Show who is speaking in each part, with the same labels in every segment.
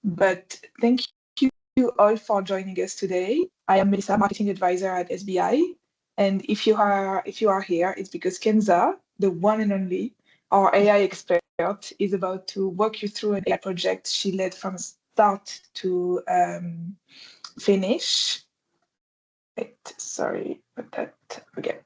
Speaker 1: But thank you all for joining us today. I am Melissa, marketing advisor at SBI. And if you are here, it's because Kenza, the one and only, our AI expert, is about to walk you through an AI project she led from start to finish. Wait, sorry about that. Okay.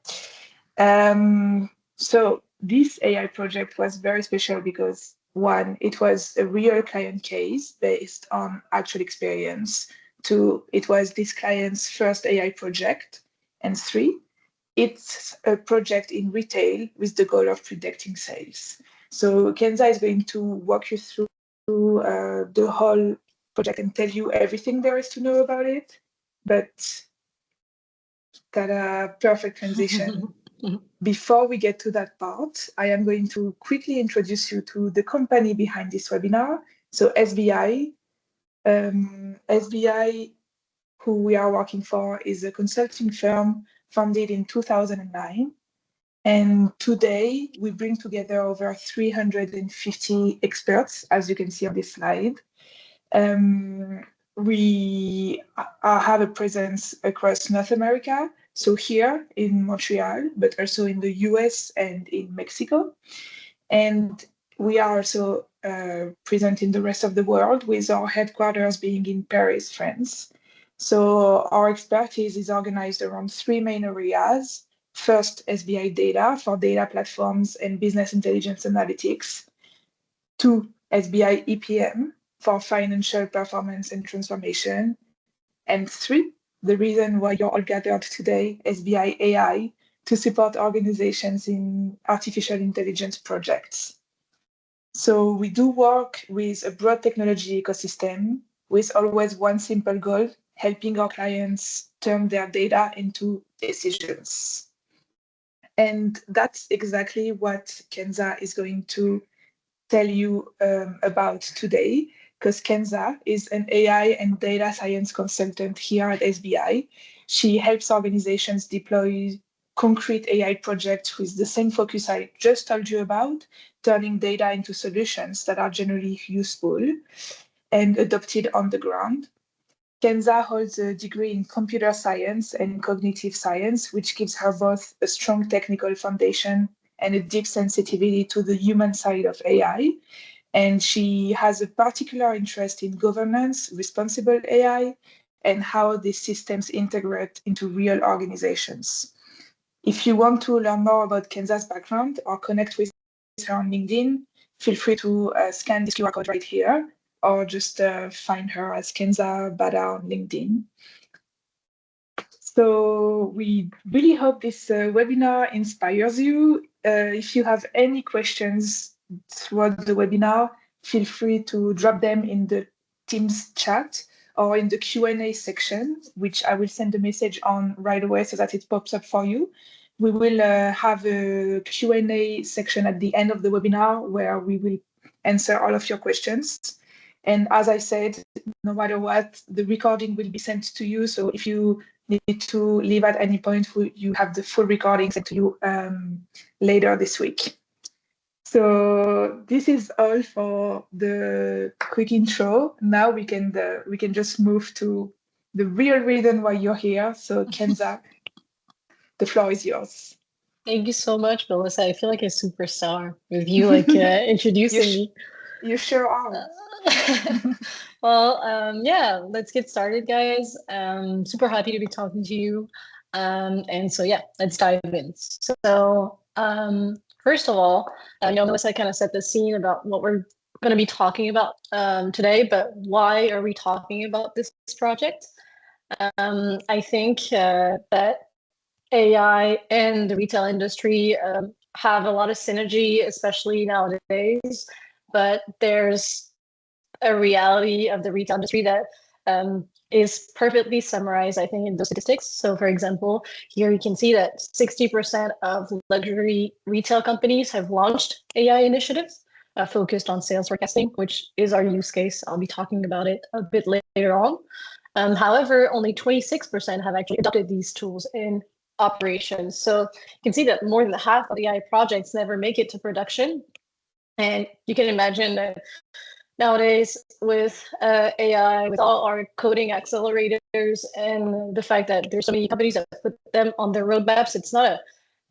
Speaker 1: So this AI project was very special because one, it was a real client case based on actual experience. Two, it was this client's first AI project. And three, it's a project in retail with the goal of predicting sales. So Kenza is going to walk you through the whole project and tell you everything there is to know about it. But that a perfect transition. Before we get to that part, I am going to quickly introduce you to the company behind this webinar. So SBI. SBI, who we are working for, is a consulting firm founded in 2009. And today we bring together over 350 experts, as you can see on this slide. We have a presence across North America, so here in Montreal, but also in the US and in Mexico. And we are also present in the rest of the world, with our headquarters being in Paris, France. So our expertise is organized around three main areas. First, SBI data for data platforms and business intelligence analytics. Two, SBI EPM for financial performance and transformation. And three, the reason why you're all gathered today, SBI AI, to support organizations in artificial intelligence projects. So we do work with a broad technology ecosystem with always one simple goal, helping our clients turn their data into decisions. And that's exactly what Kenza is going to tell you about today, because Kenza is an AI and data science consultant here at SBI. She helps organizations deploy concrete AI projects with the same focus I just told you about, turning data into solutions that are generally useful and adopted on the ground. Kenza holds a degree in computer science and cognitive science, which gives her both a strong technical foundation and a deep sensitivity to the human side of AI. And she has a particular interest in governance, responsible AI, and how these systems integrate into real organizations. If you want to learn more about Kenza's background or connect with her on LinkedIn, feel free to scan this QR code right here, or just find her as Kenza Battah on LinkedIn. So we really hope this webinar inspires you. If you have any questions throughout the webinar, feel free to drop them in the Teams chat or in the Q&A section, which I will send a message on right away so that it pops up for you. We will have a Q&A section at the end of the webinar where we will answer all of your questions. And as I said, no matter what, the recording will be sent to you. So if you need to leave at any point, you have the full recording sent to you later this week. So this is all for the quick intro. Now we can just move to the real reason why you're here. So Kenza, the floor is yours.
Speaker 2: Thank you so much, Melissa. I feel like a superstar with you like introducing me.
Speaker 1: You sure are.
Speaker 2: Well, yeah, let's get started, guys. Super happy to be talking to you. And so, yeah, let's dive in. So, first of all, Melissa kind of set the scene about what we're going to be talking about today, but why are we talking about this project? I think that AI and the retail industry have a lot of synergy, especially nowadays, but there's a reality of the retail industry that is perfectly summarized, I think, in those statistics. So, for example, here you can see that 60% of luxury retail companies have launched AI initiatives focused on sales forecasting, which is our use case. I'll be talking about it a bit later on. However, only 26% have actually adopted these tools in operations. So you can see that more than half of AI projects never make it to production. And you can imagine that nowadays with AI, with all our coding accelerators, and the fact that there's so many companies that put them on their roadmaps, it's not a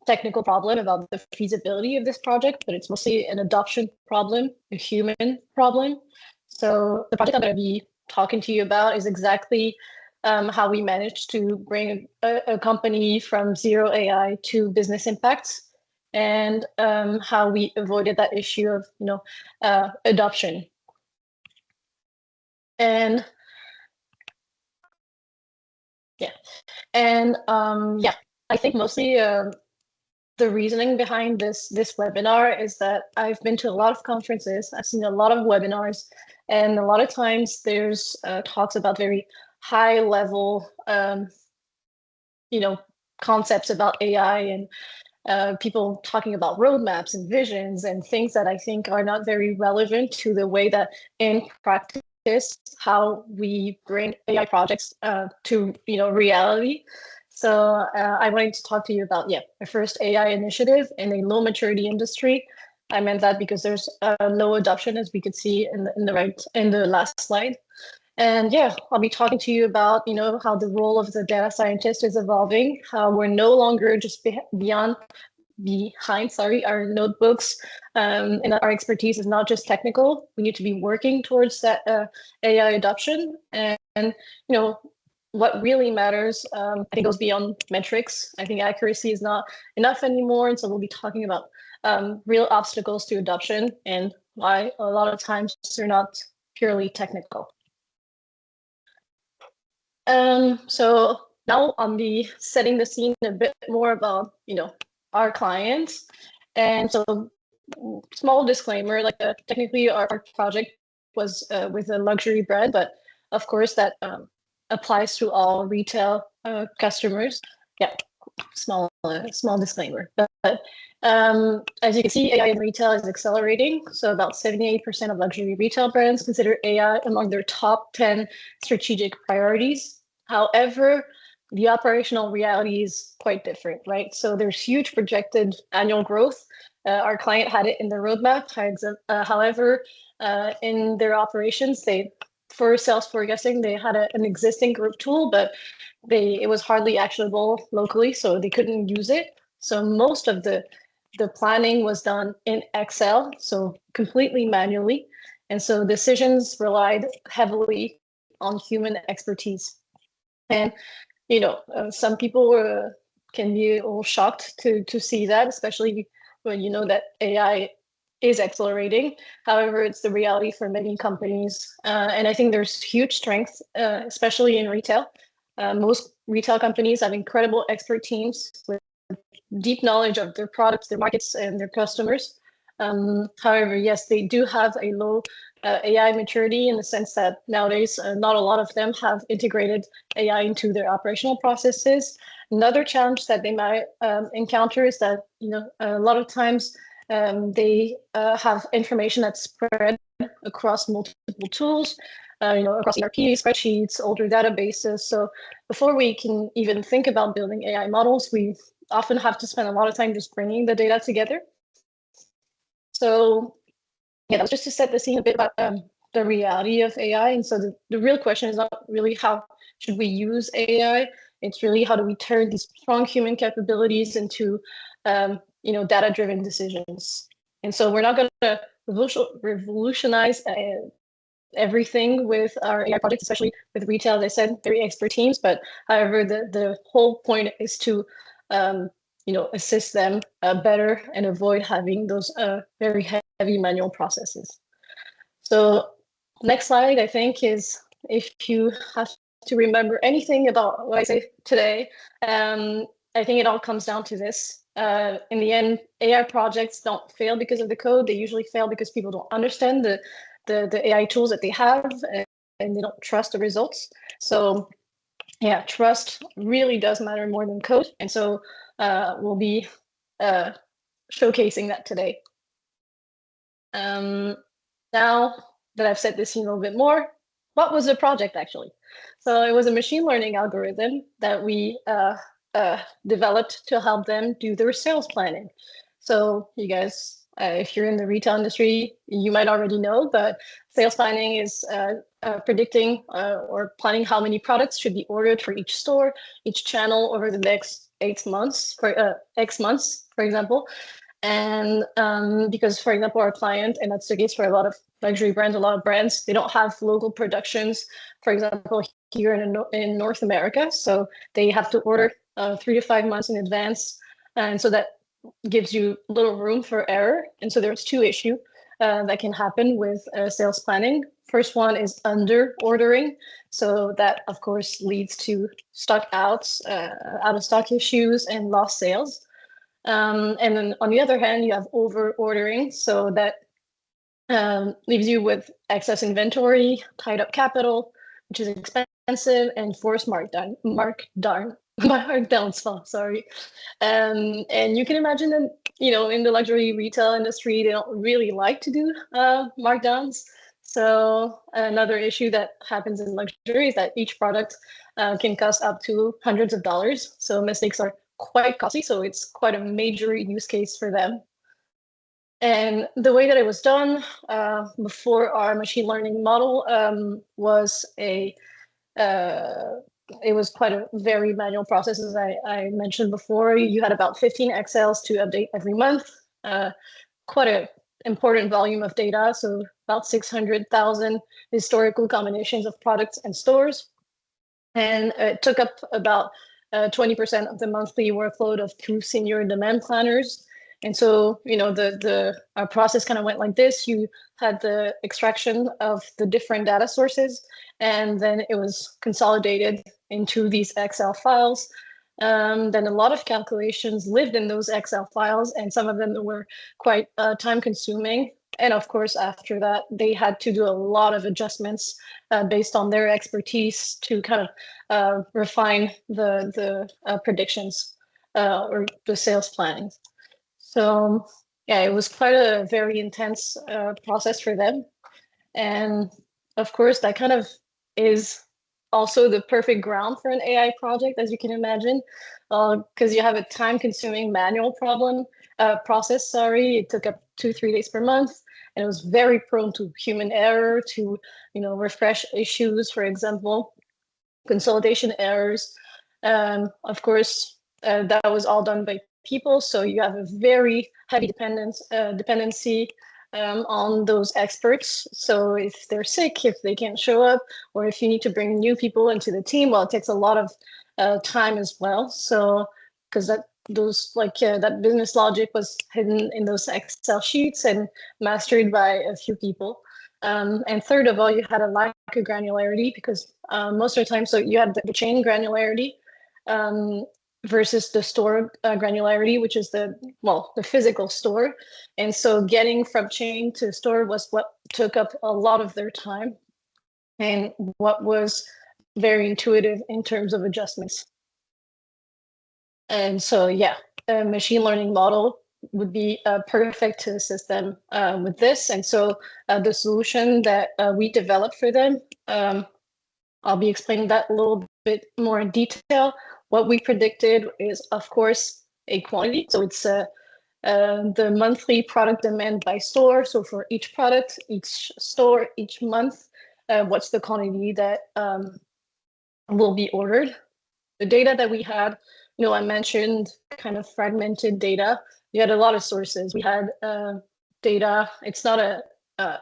Speaker 2: technical problem about the feasibility of this project, but it's mostly an adoption problem, a human problem. So the project I'm going to be talking to you about is exactly how we managed to bring a company from zero AI to business impacts, and how we avoided that issue of adoption. And yeah, and yeah, I think mostly the reasoning behind this webinar is that I've been to a lot of conferences, I've seen a lot of webinars, and a lot of times there's talks about very high level concepts about AI, and people talking about roadmaps and visions and things that I think are not very relevant to the way that in practice how we bring AI projects to reality. So I wanted to talk to you about my first AI initiative in a low maturity industry. I meant that because there's low adoption, as we could see in the last slide. And I'll be talking to you about how the role of the data scientist is evolving, how we're no longer just behind our notebooks, and our expertise is not just technical. We need to be working towards that AI adoption, and what really matters, I think, goes beyond metrics. I think accuracy is not enough anymore, and so we'll be talking about real obstacles to adoption and why a lot of times they're not purely technical. So now I'll be setting the scene a bit more about our clients. And so, small disclaimer, like technically our project was with a luxury brand, but of course that applies to all retail customers. Yeah, small disclaimer. But as you can see, AI in retail is accelerating. So about 78% of luxury retail brands consider AI among their top 10 strategic priorities. However, the operational reality is quite different, right? So there's huge projected annual growth. Our client had it in their roadmap. However, in their operations, for sales forecasting, they had an existing group tool, but it was hardly actionable locally, so they couldn't use it. So most of the planning was done in Excel, so completely manually. And so decisions relied heavily on human expertise. And some people can be a little shocked to see that, especially when you know that AI is accelerating. However, it's the reality for many companies. And I think there's huge strength, especially in retail. Most retail companies have incredible expert teams with deep knowledge of their products, their markets, and their customers. However, yes, they do have a low AI maturity in the sense that nowadays not a lot of them have integrated AI into their operational processes. Another challenge that they might encounter is that a lot of times they have information that's spread across multiple tools, across ERP, spreadsheets, older databases. So before we can even think about building AI models, we often have to spend a lot of time just bringing the data together. So that was just to set the scene a bit about the reality of AI. And so the real question is not really how should we use AI, it's really how do we turn these strong human capabilities into data-driven decisions. And so we're not going to revolutionize everything with our AI projects, especially with retail, as I said, very expert teams. But however, the whole point is to assist them better and avoid having those very heavy manual processes. So next slide, I think, is if you have to remember anything about what I say today, I think it all comes down to this. In the end, AI projects don't fail because of the code. They usually fail because people don't understand the AI tools that they have, and they don't trust the results. So yeah, trust really does matter more than code. And so we'll be showcasing that today. Now that I've set this scene a little bit more, what was the project actually? So it was a machine learning algorithm that we developed to help them do their sales planning. So you guys if you're in the retail industry, you might already know, but sales planning is predicting or planning how many products should be ordered for each store, each channel over the next 8 months, for X months, for example. And because, for example, our client, and that's the case for a lot of luxury brands, a lot of brands, they don't have local productions, for example, here in North America. So they have to order 3 to 5 months in advance. And so that gives you little room for error. And so there's two issues that can happen with sales planning. First one is under ordering. So that, of course, leads to stock outs, out of stock issues, and lost sales. And then on the other hand, you have over ordering. So that leaves you with excess inventory, tied up capital, which is expensive, and forced markdowns. Sorry. And you can imagine that, in the luxury retail industry, they don't really like to do markdowns. So another issue that happens in luxury is that each product can cost up to hundreds of dollars. So mistakes are quite costly. So it's quite a major use case for them. And the way that it was done before our machine learning model was it was quite a very manual process, as I mentioned before. You had about 15 Excels to update every month, quite an important volume of data, so about 600,000 historical combinations of products and stores. And it took up about 20% of the monthly workload of two senior demand planners. And so, our process kind of went like this. You had the extraction of the different data sources, and then it was consolidated into these Excel files. Then a lot of calculations lived in those Excel files, and some of them were quite time consuming. And of course, after that, they had to do a lot of adjustments based on their expertise to kind of refine the predictions or the sales planning. So yeah, it was quite a very intense process for them. And of course, that kind of is also the perfect ground for an AI project, as you can imagine, because you have a time-consuming manual process. Sorry, it took up 2-3 days per month, and it was very prone to human error, to refresh issues, for example, consolidation errors. Of course, that was all done by people, so you have a very heavy dependency on those experts. So if they're sick, if they can't show up, or if you need to bring new people into the team, well, it takes a lot of time as well. So because that business logic was hidden in those Excel sheets and mastered by a few people. And third of all, you had a lack of granularity because most of the time, so you had the chain granularity versus the store granularity, which is the physical store. And so getting from chain to store was what took up a lot of their time and what was very intuitive in terms of adjustments. And so, yeah, a machine learning model would be perfect to assist them with this. And so the solution that we developed for them, I'll be explaining that a little bit more in detail. What we predicted is, of course, a quantity. So it's the monthly product demand by store. So for each product, each store, each month, what's the quantity that will be ordered? The data that we had, I mentioned kind of fragmented data. We had a lot of sources. We had data. It's not a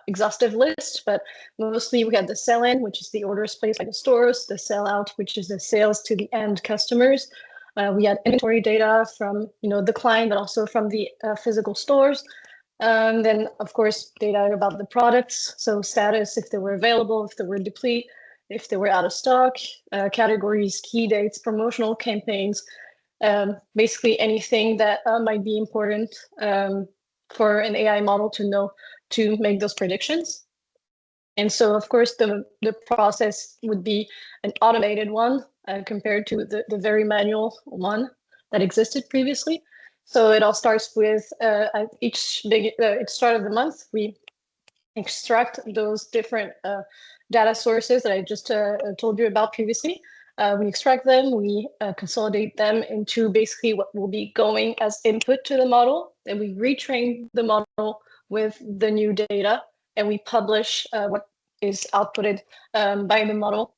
Speaker 2: exhaustive list, but mostly we had the sell-in, which is the orders placed by the stores, the sell-out, which is the sales to the end customers. We had inventory data from the client, but also from the physical stores. Then, of course, data about the products, so status, if they were available, if they were deplete, if they were out of stock, categories, key dates, promotional campaigns, basically anything that might be important for an AI model to know to make those predictions. And so, of course, the process would be an automated one compared to the very manual one that existed previously. So it all starts with at each start of the month, we extract those different data sources that I just told you about previously. we extract them, we consolidate them into basically what will be going as input to the model, and we retrain the model with the new data, and we publish what is outputted by the model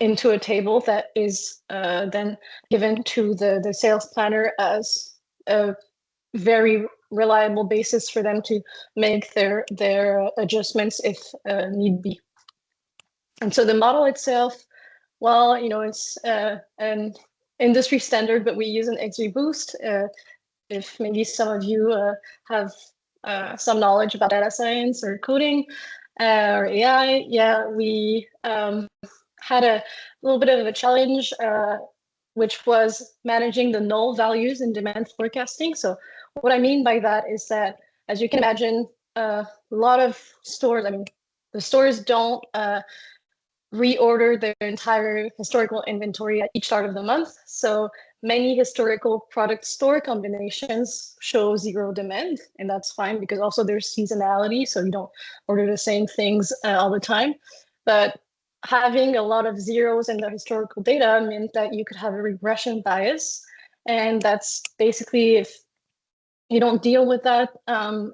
Speaker 2: into a table that is then given to the sales planner as a very reliable basis for them to make their adjustments if need be. And so the model itself, well, it's an industry standard, but we use an XGBoost. If maybe some of you have some knowledge about data science or coding or AI, yeah, we had a little bit of a challenge, which was managing the null values in demand forecasting. So what I mean by that is that, as you can imagine, a lot of stores, the stores don't reorder their entire historical inventory at each start of the month. So many historical product store combinations show zero demand, and that's fine because also there's seasonality, so you don't order the same things all the time. But having a lot of zeros in the historical data meant that you could have a regression bias, and that's basically if you don't deal with that,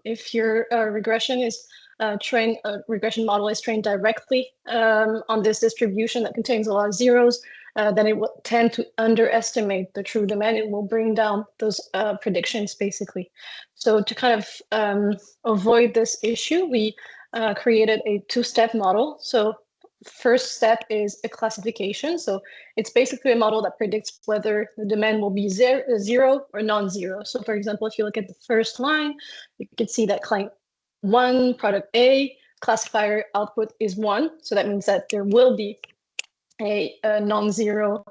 Speaker 2: if your regression is regression model is trained directly on this distribution that contains a lot of zeros, then it will tend to underestimate the true demand. It will bring down those predictions, basically. So to kind of avoid this issue, we created a two-step model. So first step is a classification. So it's basically a model that predicts whether the demand will be zero or non-zero. So for example, if you look at the first line, you can see that client 1, product A, classifier output is 1. So that means that there will be a non-zero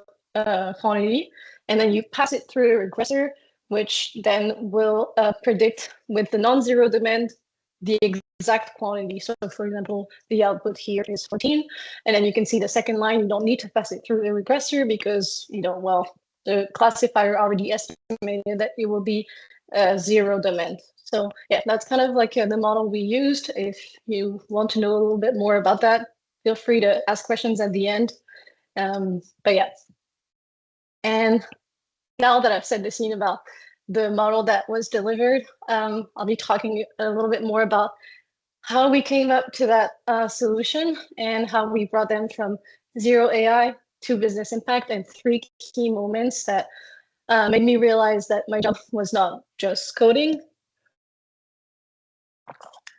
Speaker 2: quantity. And then you pass it through a regressor, which then will predict with the non-zero demand the exact quantity. So for example, the output here is 14. And then you can see the second line, you don't need to pass it through the regressor because, the classifier already estimated that it will be zero demand. So yeah, that's kind of like the model we used. If you want to know a little bit more about that, feel free to ask questions at the end. But yeah. And now that I've set the scene about the model that was delivered, I'll be talking a little bit more about how we came up to that solution and how we brought them from zero AI to business impact, and 3 key moments that made me realize that my job was not just coding.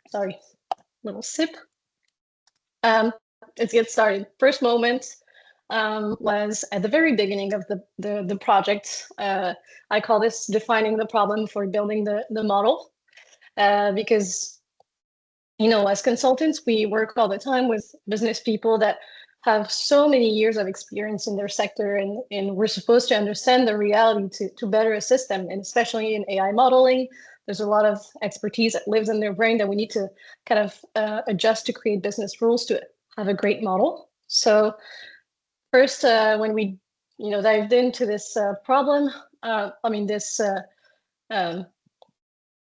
Speaker 2: Sorry, little sip. Let's get started. First moment was at the very beginning of the project. I call this defining the problem for building the model, because as consultants, we work all the time with business people that have so many years of experience in their sector, and we're supposed to understand the reality to better assist them, and especially in AI modeling. There's a lot of expertise that lives in their brain that we need to kind of adjust to create business rules to have a great model. So first, when we dived into this problem,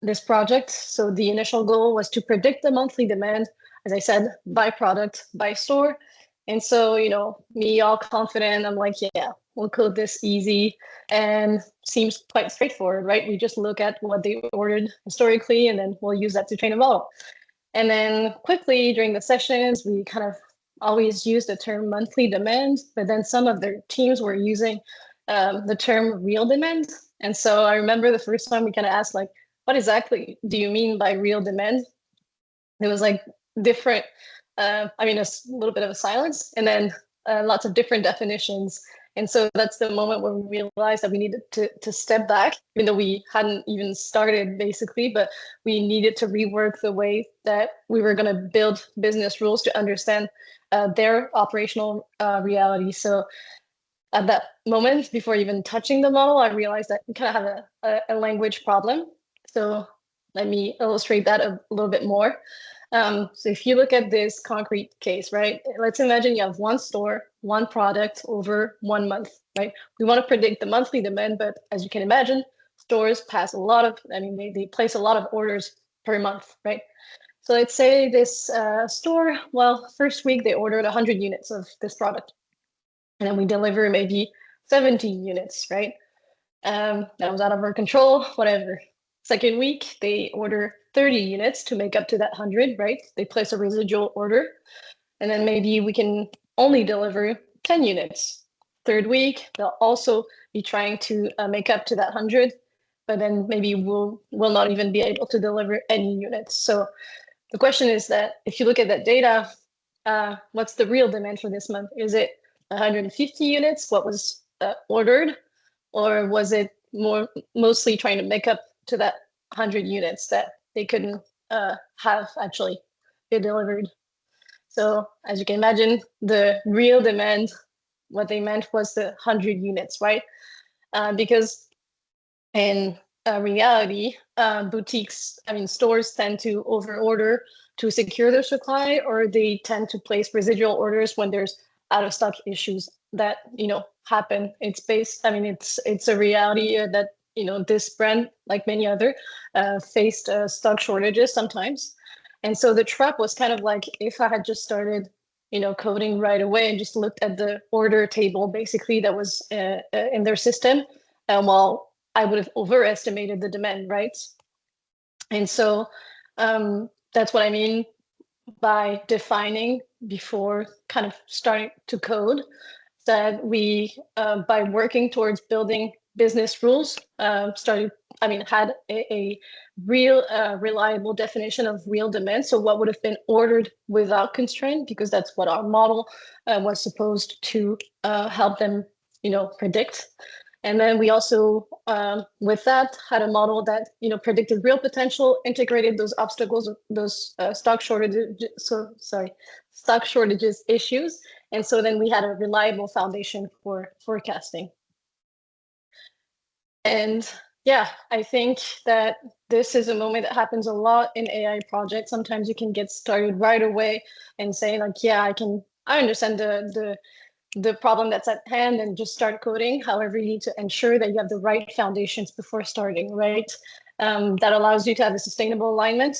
Speaker 2: this project. So the initial goal was to predict the monthly demand, as I said, by product, by store. And so, me all confident, I'm like, yeah, we'll code this easy, and seems quite straightforward, right? We just look at what they ordered historically, and then we'll use that to train a model. And then quickly during the sessions, we kind of always use the term monthly demand, but then some of their teams were using the term real demand. And so I remember the first time we kind of asked, like, what exactly do you mean by real demand? It was like different, a little bit of a silence, and then lots of different definitions. And so that's the moment where we realized that we needed to step back, even though we hadn't even started basically, but we needed to rework the way that we were going to build business rules to understand their operational reality. So at that moment, before even touching the model, I realized that we kind of have a language problem. So let me illustrate that a little bit more. So if you look at this concrete case, right, let's imagine you have one store, one product over 1 month, right? We want to predict the monthly demand, but as you can imagine, stores pass a lot of, they place a lot of orders per month, right? So let's say this store, well, first week they ordered 100 units of this product. and then we deliver maybe 70 units, right? That was out of our control, whatever. Second week, they order 30 units to make up to that 100, right? They place a residual order, and then maybe we can only deliver 10 units. Third week, they'll also be trying to make up to that 100, but then maybe we'll not even be able to deliver any units. So the question is that if you look at that data, what's the real demand for this month? Is it 150 units, what was ordered, or was it mostly trying to make up to that 100 units that they couldn't have actually be delivered? So as you can imagine, the real demand, what they meant was the 100 units, right? Because in reality, boutiques, stores tend to overorder to secure their supply, or they tend to place residual orders when there's out of stock issues that happen. It's a reality that this brand, like many other, faced stock shortages sometimes. And so the trap was kind of like, if I had just started coding right away and just looked at the order table basically that was in their system, well, I would have overestimated the demand, right? And so that's what I mean by defining before kind of starting to code, that we, by working towards building business rules, had a real reliable definition of real demand. So what would have been ordered without constraint, because that's what our model was supposed to help them, predict. And then we also, with that, had a model that predicted real potential, integrated those obstacles, those stock shortages issues, and so then we had a reliable foundation for forecasting. And yeah, I think that this is a moment that happens a lot in AI projects. Sometimes you can get started right away and say like, yeah, I understand the problem that's at hand and just start coding. However, you need to ensure that you have the right foundations before starting, right? That allows you to have a sustainable alignment.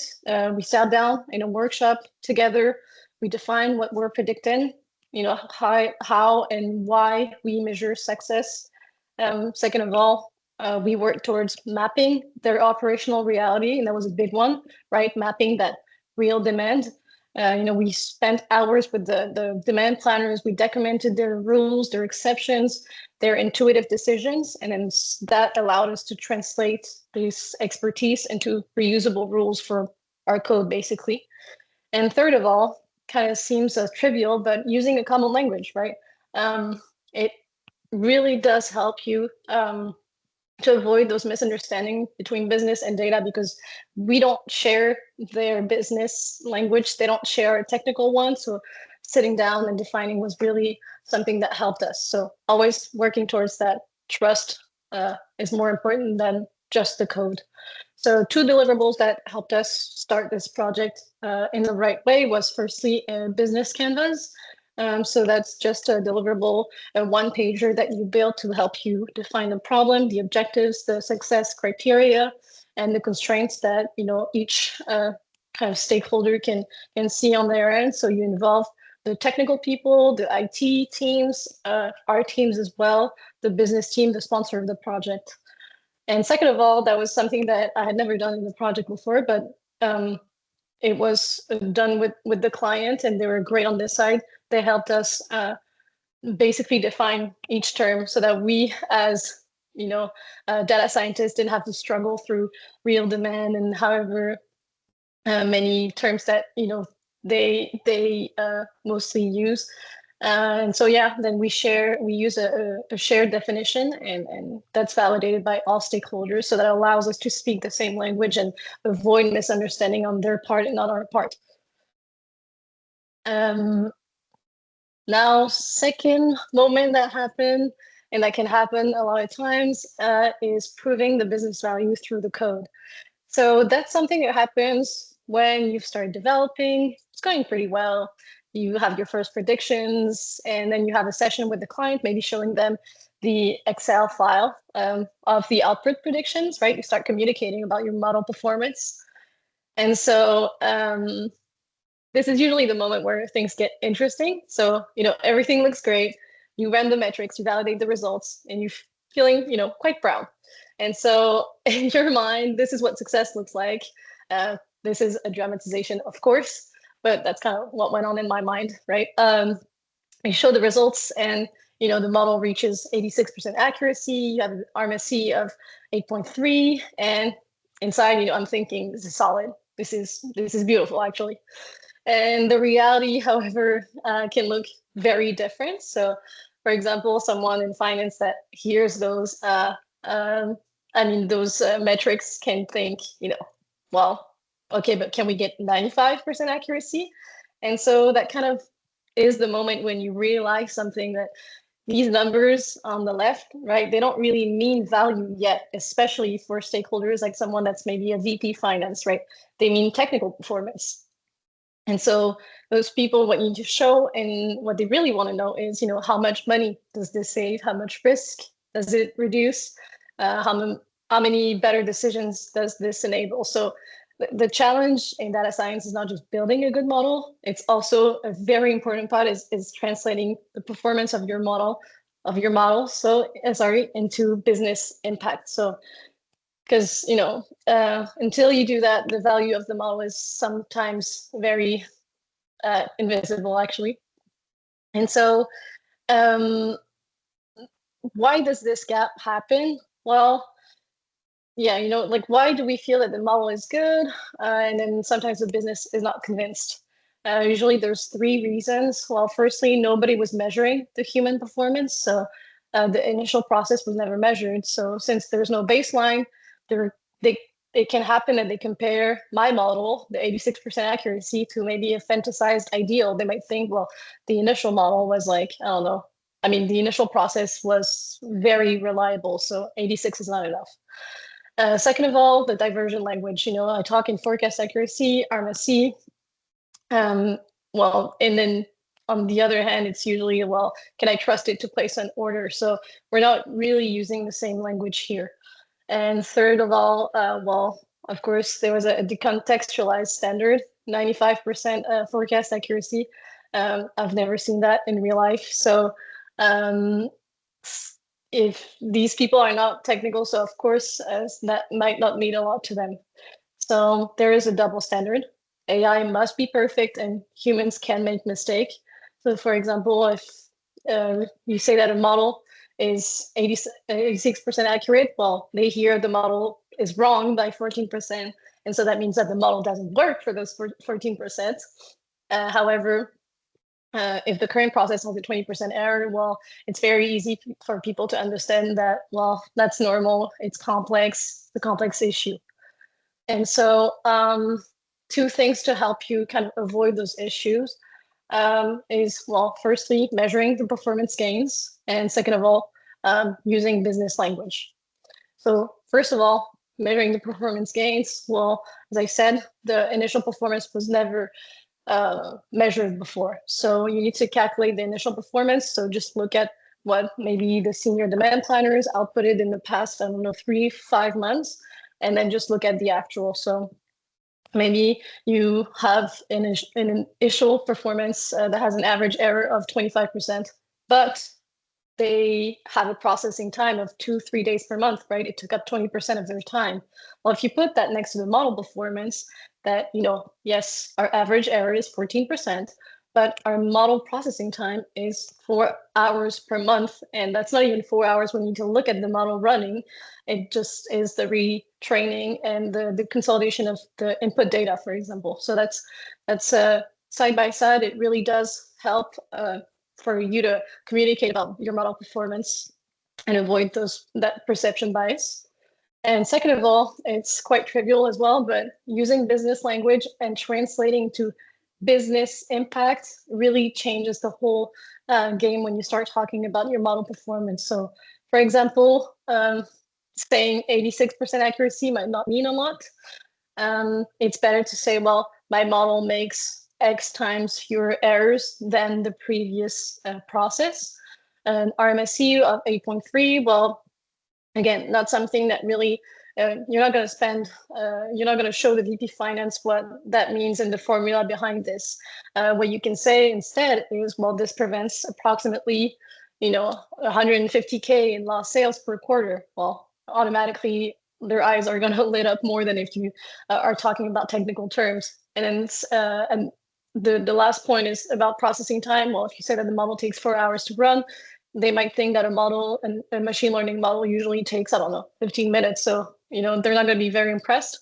Speaker 2: We sat down in a workshop together. We defined what we're predicting, how and why we measure success. Second of all, we worked towards mapping their operational reality, and that was a big one, right? Mapping that real demand. We spent hours with the demand planners. We documented their rules, their exceptions, their intuitive decisions, and then that allowed us to translate this expertise into reusable rules for our code, basically. And third of all, kind of seems trivial, but using a common language, right? It really does help you to avoid those misunderstandings between business and data, because we don't share their business language. They don't share a technical one. So sitting down and defining was really something that helped us. So always working towards that trust is more important than just the code. So two deliverables that helped us start this project in the right way was firstly a business canvas. So that's just a deliverable, a one pager that you build to help you define the problem, the objectives, the success criteria, and the constraints that each kind of stakeholder can see on their end. So you involve the technical people, the IT teams, our teams as well, the business team, the sponsor of the project. And second of all, that was something that I had never done in the project before, but it was done with the client, and they were great on this side. They helped us basically define each term so that we, as data scientists, didn't have to struggle through real demand and however many terms that they mostly use. And so yeah, then we use a shared definition, and that's validated by all stakeholders. So that allows us to speak the same language and avoid misunderstanding on their part and not our part. Now, second moment that happened, and that can happen a lot of times, is proving the business value through the code. So that's something that happens when you've started developing. It's going pretty well. You have your first predictions, and then you have a session with the client, maybe showing them the Excel file of the output predictions, right? You start communicating about your model performance. And so this is usually the moment where things get interesting. So, everything looks great. you run the metrics, you validate the results, and you're feeling, quite proud. And so in your mind, this is what success looks like. This is a dramatization, of course, but that's kind of what went on in my mind, right? I show the results, and the model reaches 86% accuracy. You have an RMSE of 8.3, and inside, I'm thinking this is solid. This is beautiful, actually. And the reality, however, can look very different. So, for example, someone in finance that hears those, those metrics can think, well, okay, but can we get 95% accuracy? And so that kind of is the moment when you realize something, that these numbers on the left, right, they don't really mean value yet, especially for stakeholders like someone that's maybe a VP finance, right? They mean technical performance. And so those people, what you need to show and what they really want to know is, how much money does this save? How much risk does it reduce? How many better decisions does this enable? So the challenge in data science is not just building a good model. It's also a very important part is translating the performance of your model, into business impact. So because until you do that, the value of the model is sometimes very invisible, actually. And so why does this gap happen? Well, yeah, why do we feel that the model is good, and then sometimes the business is not convinced? Usually there's three reasons. Well, firstly, nobody was measuring the human performance, so the initial process was never measured. So since there's no baseline, it can happen that they compare my model, the 86% accuracy, to maybe a fantasized ideal. They might think, well, the initial model was like, I don't know. I mean, the initial process was very reliable, so 86 is not enough. Second of all, the diversion language. I talk in forecast accuracy, RMSE. And then on the other hand, it's usually, well, can I trust it to place an order? So we're not really using the same language here. And third of all, of course, there was a decontextualized standard, 95% forecast accuracy. I've never seen that in real life. So if these people are not technical, so of course, that might not mean a lot to them. So there is a double standard. AI must be perfect and humans can make mistakes. So for example, if you say that a model is 86% accurate, well, they hear the model is wrong by 14%. And so that means that the model doesn't work for those 14%. However, if the current process has a 20% error, well, it's very easy for people to understand that, well, that's normal, it's complex, the complex issue. And so two things to help you kind of avoid those issues is, well, firstly, measuring the performance gains, and second of all, using business language. So first of all, measuring the performance gains, well, as I said, the initial performance was never measured before. So you need to calculate the initial performance. So just look at what maybe the senior demand planners outputted in the past, 3-5 months, and then just look at the actual. So maybe you have an initial performance that has an average error of 25%, but they have a processing time of 2-3 days per month, right? It took up 20% of their time. Well, if you put that next to the model performance, that, yes, our average error is 14%, but our model processing time is 4 hours per month. And that's not even 4 hours when you need to look at the model running. It just is the retraining and the consolidation of the input data, for example. So that's side by side. It really does help for you to communicate about your model performance and avoid that perception bias. And second of all, it's quite trivial as well, but using business language and translating to business impact really changes the whole game when you start talking about your model performance. So for example, saying 86% accuracy might not mean a lot. It's better to say, well, my model makes X times fewer errors than the previous process. An RMSE of 8.3, well, again, not something that really, you're not going to show the VP Finance what that means and the formula behind this. What you can say instead is, well, this prevents approximately 150K in lost sales per quarter, well, automatically their eyes are going to lit up more than if you are talking about technical terms. And then and the last point is about processing time. Well, if you say that the model takes 4 hours to run, they might think that a machine learning model usually takes, I don't know, 15 minutes. So, they're not going to be very impressed.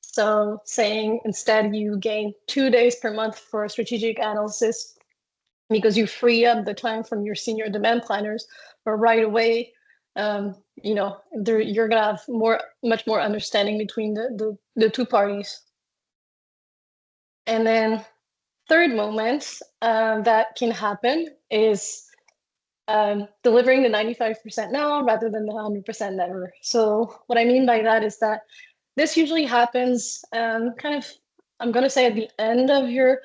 Speaker 2: So saying instead you gain 2 days per month for strategic analysis because you free up the time from your senior demand planners, or right away, you're going to have much more understanding between the two parties. And then third moment that can happen is delivering the 95% now rather than the 100% never. So what I mean by that is that this usually happens kind of, I'm going to say, at the end of your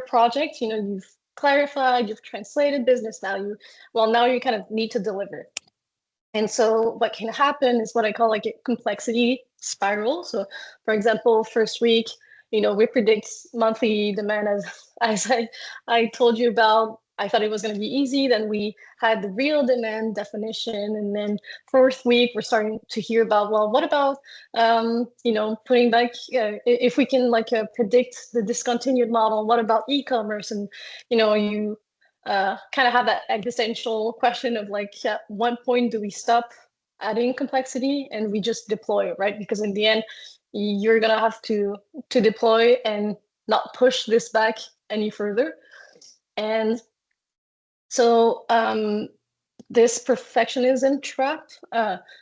Speaker 2: project. You've clarified, you've translated business value. Well, now you kind of need to deliver. And so what can happen is what I call like a complexity spiral. So for example, first week, we predict monthly demand as I told you about. I thought it was going to be easy. Then we had the real demand definition. And then fourth week, we're starting to hear about, well, what about, putting back, if we can predict the discontinued model, what about e-commerce? And, you kind of have that existential question of at what point do we stop adding complexity and we just deploy, right? Because in the end, you're going to have to deploy and not push this back any further. And so this perfectionism trap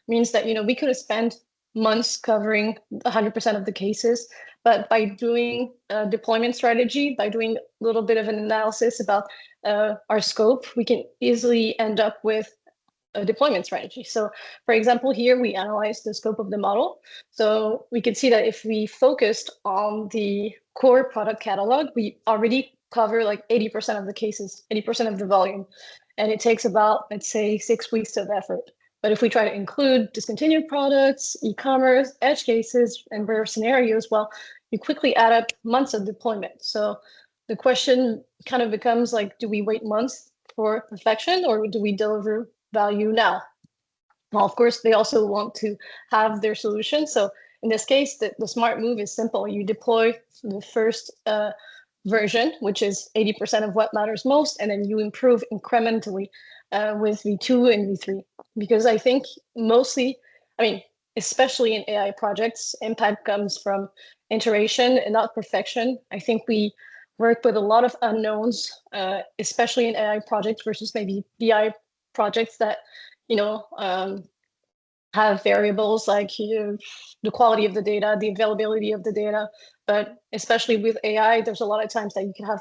Speaker 2: means that, we could have spent months covering 100% of the cases, but by doing a deployment strategy, by doing a little bit of an analysis about our scope, we can easily end up with a deployment strategy. So for example, here we analyzed the scope of the model. So we could see that if we focused on the core product catalog, we already cover 80% of the cases, 80% of the volume. And it takes about, let's say, 6 weeks of effort. But if we try to include discontinued products, e-commerce, edge cases, and rare scenarios, well, you quickly add up months of deployment. So the question kind of becomes do we wait months for perfection, or do we deliver value now? Well, of course, they also want to have their solution. So in this case, the smart move is simple. You deploy the first version, which is 80% of what matters most, and then you improve incrementally with V2 and V3. Because I think especially in AI projects, impact comes from iteration and not perfection. I think we work with a lot of unknowns, especially in AI projects versus maybe BI projects that, have variables like the quality of the data, the availability of the data. But especially with AI, there's a lot of times that you can have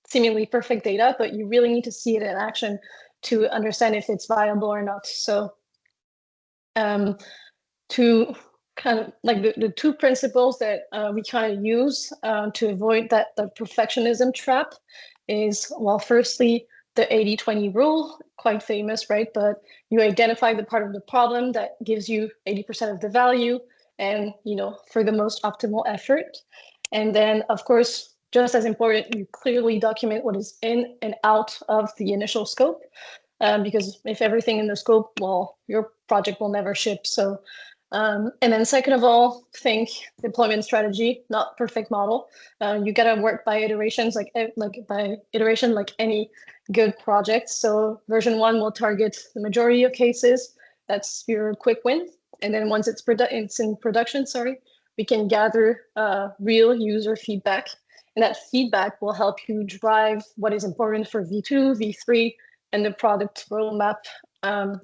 Speaker 2: seemingly perfect data, but you really need to see it in action to understand if it's viable or not. So to kind of the two principles that we kind of use to avoid the perfectionism trap is, well, firstly, the 80-20 rule, quite famous, right? But you identify the part of the problem that gives you 80% of the value and, for the most optimal effort. And then, of course, just as important, you clearly document what is in and out of the initial scope. Because if everything in the scope, well, your project will never ship. So, and then second of all, think deployment strategy, not perfect model. You gotta work by iterations, like any good project. So version 1 will target the majority of cases. That's your quick win. And then once it's in production, we can gather real user feedback. And that feedback will help you drive what is important for V2, V3, and the product roadmap down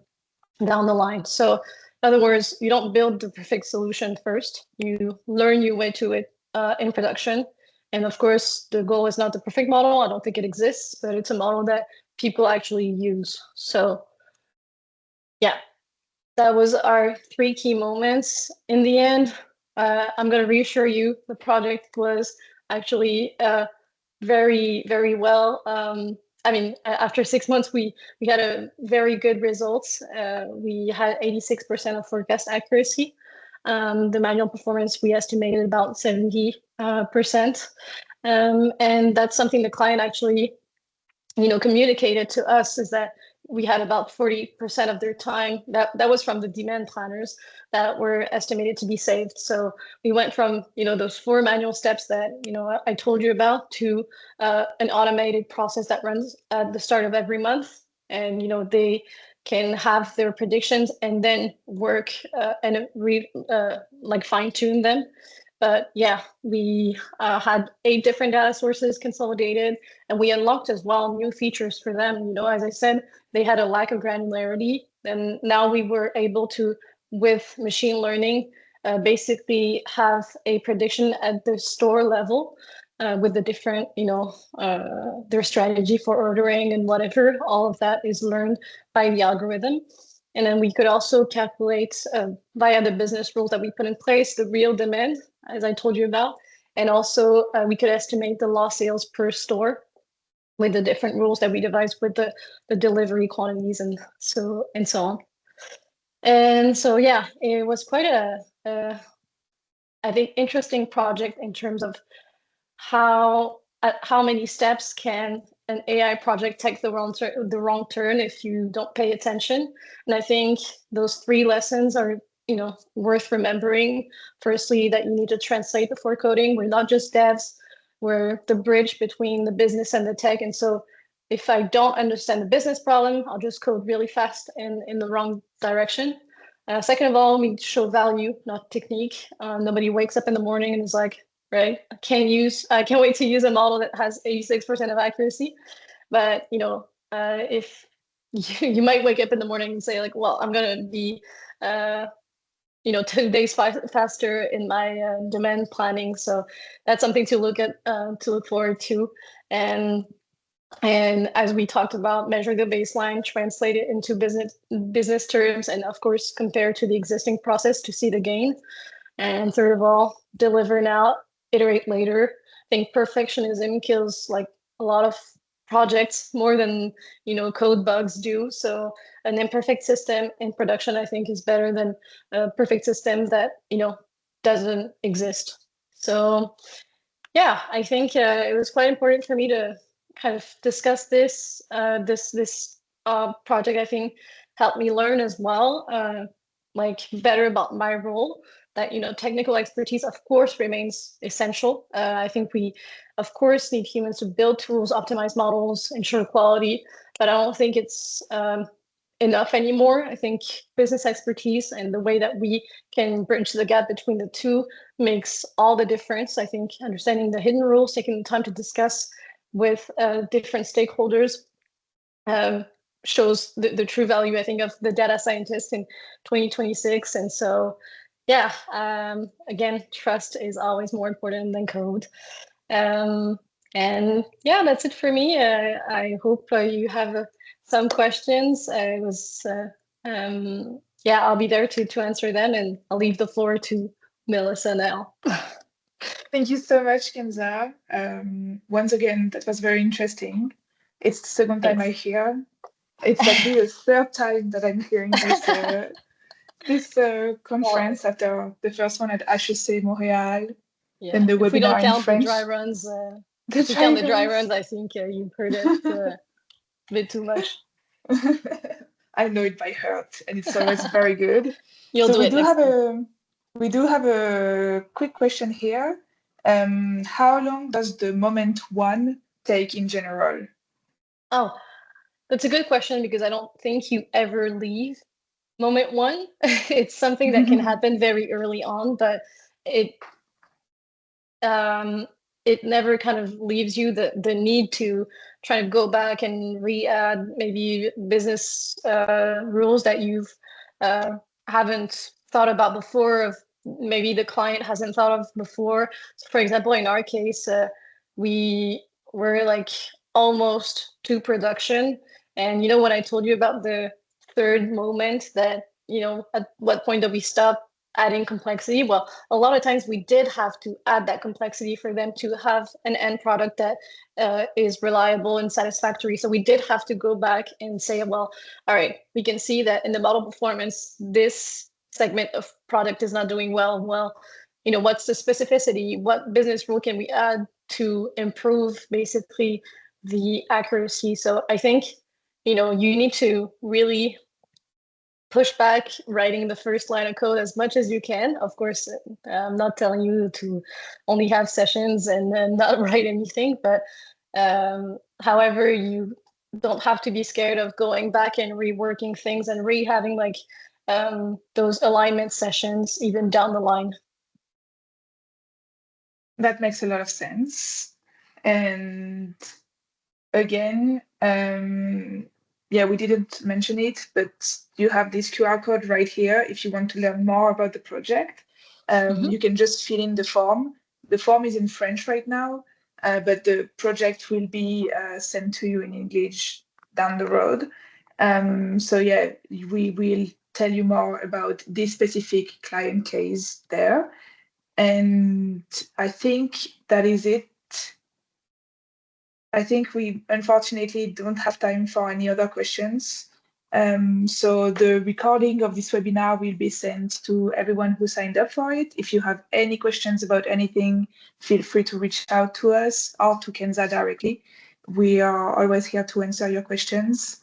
Speaker 2: the line. So in other words, you don't build the perfect solution first. You learn your way to it in production. And of course, the goal is not the perfect model. I don't think it exists, but it's a model that people actually use. So yeah, that was our 3 key moments. In the end, I'm going to reassure you, the project was actually very, very well. After 6 months, we had a very good results. We had 86% of forecast accuracy. The manual performance, we estimated about 70%. And that's something the client actually, communicated to us, is that we had about 40% of their time that was from the demand planners that were estimated to be saved. So we went from, those 4 manual steps that, I told you about to an automated process that runs at the start of every month. And, they can have their predictions and then work and like fine tune them. But yeah, we had 8 different data sources consolidated, and we unlocked as well new features for them. As I said, they had a lack of granularity, and now we were able to, with machine learning, basically have a prediction at the store level with the different, their strategy for ordering and whatever. All of that is learned by the algorithm. And then we could also calculate via the business rules that we put in place the real demand, as I told you about. And also we could estimate the lost sales per store with the different rules that we devised with the delivery quantities and so on. And so, yeah, it was quite I think, interesting project in terms of how many steps can an AI project take the wrong turn if you don't pay attention. And I think those 3 lessons are, worth remembering. Firstly, that you need to translate before coding. We're not just devs. We're the bridge between the business and the tech. And so if I don't understand the business problem, I'll just code really fast and in the wrong direction. Second of all, we show value, not technique. Nobody wakes up in the morning and is like, right, I can't wait to use a model that has 86% of accuracy. But, if you might wake up in the morning and say like, well, I'm going to be, 2 days faster in my demand planning. So that's something to look forward to. And as we talked about, measure the baseline, translate it into business terms, and of course, compare to the existing process to see the gain. And third of all, deliver now, iterate later. I think perfectionism kills like a lot of projects more than code bugs do. So an imperfect system in production, I think, is better than a perfect system that doesn't exist. So yeah, I think it was quite important for me to kind of discuss this project. I think helped me learn as well, like better about my role. That technical expertise, of course, remains essential. I think we, of course, need humans to build tools, optimize models, ensure quality. But I don't think it's enough anymore. I think business expertise and the way that we can bridge the gap between the two makes all the difference. I think understanding the hidden rules, taking the time to discuss with different stakeholders shows the true value, I think, of the data scientist in 2026. And so, yeah, again, trust is always more important than code. And yeah, that's it for me. I hope you have some questions. I'll be there to answer them, and I'll leave the floor to Melissa now.
Speaker 1: Thank you so much, Kenza. Once again, that was very interesting. It's the second time I hear. It's actually the third time that I'm hearing this conference after the first one at HEC Montreal.
Speaker 2: Yeah.
Speaker 1: Then the
Speaker 2: if
Speaker 1: webinar
Speaker 2: we don't count
Speaker 1: in French.
Speaker 2: The dry runs, if we count the dry runs, I think you've heard it a bit too much.
Speaker 1: I know it by heart, and it's always very good.
Speaker 2: You'll do it next time.
Speaker 1: We do have a quick question here. How long does the moment 1 take in general?
Speaker 2: Oh, that's a good question, because I don't think you ever leave moment 1. It's something that can happen very early on, but it never kind of leaves you the need to try to go back and re-add maybe business rules that you've haven't thought about before, of maybe the client hasn't thought of before. So for example, in our case, we were like almost to production. And when I told you about the third moment, that at what point do we stop adding complexity? Well, a lot of times we did have to add that complexity for them to have an end product that is reliable and satisfactory. So we did have to go back and say, well, all right, we can see that in the model performance, this segment of product is not doing well. Well, what's the specificity? What business rule can we add to improve basically the accuracy? So I think you need to really push back writing the first line of code as much as you can. Of course, I'm not telling you to only have sessions and then not write anything, but however, you don't have to be scared of going back and reworking things and having like those alignment sessions even down the line.
Speaker 1: That makes a lot of sense. And again, yeah, we didn't mention it, but you have this QR code right here. If you want to learn more about the project, you can just fill in the form. The form is in French right now, but the project will be sent to you in English down the road. So yeah, we will tell you more about this specific client case there. And I think that is it. I think we unfortunately don't have time for any other questions. So the recording of this webinar will be sent to everyone who signed up for it. If you have any questions about anything, feel free to reach out to us or to Kenza directly. We are always here to answer your questions.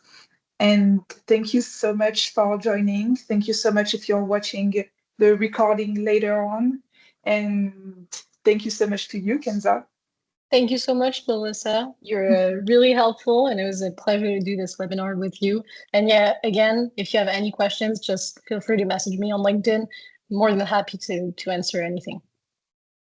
Speaker 1: And thank you so much for joining. Thank you so much if you're watching the recording later on. And thank you so much to you, Kenza.
Speaker 2: Thank you so much, Melissa. You're really helpful, and it was a pleasure to do this webinar with you. And yeah, again, if you have any questions, just feel free to message me on LinkedIn. I'm more than happy to answer anything.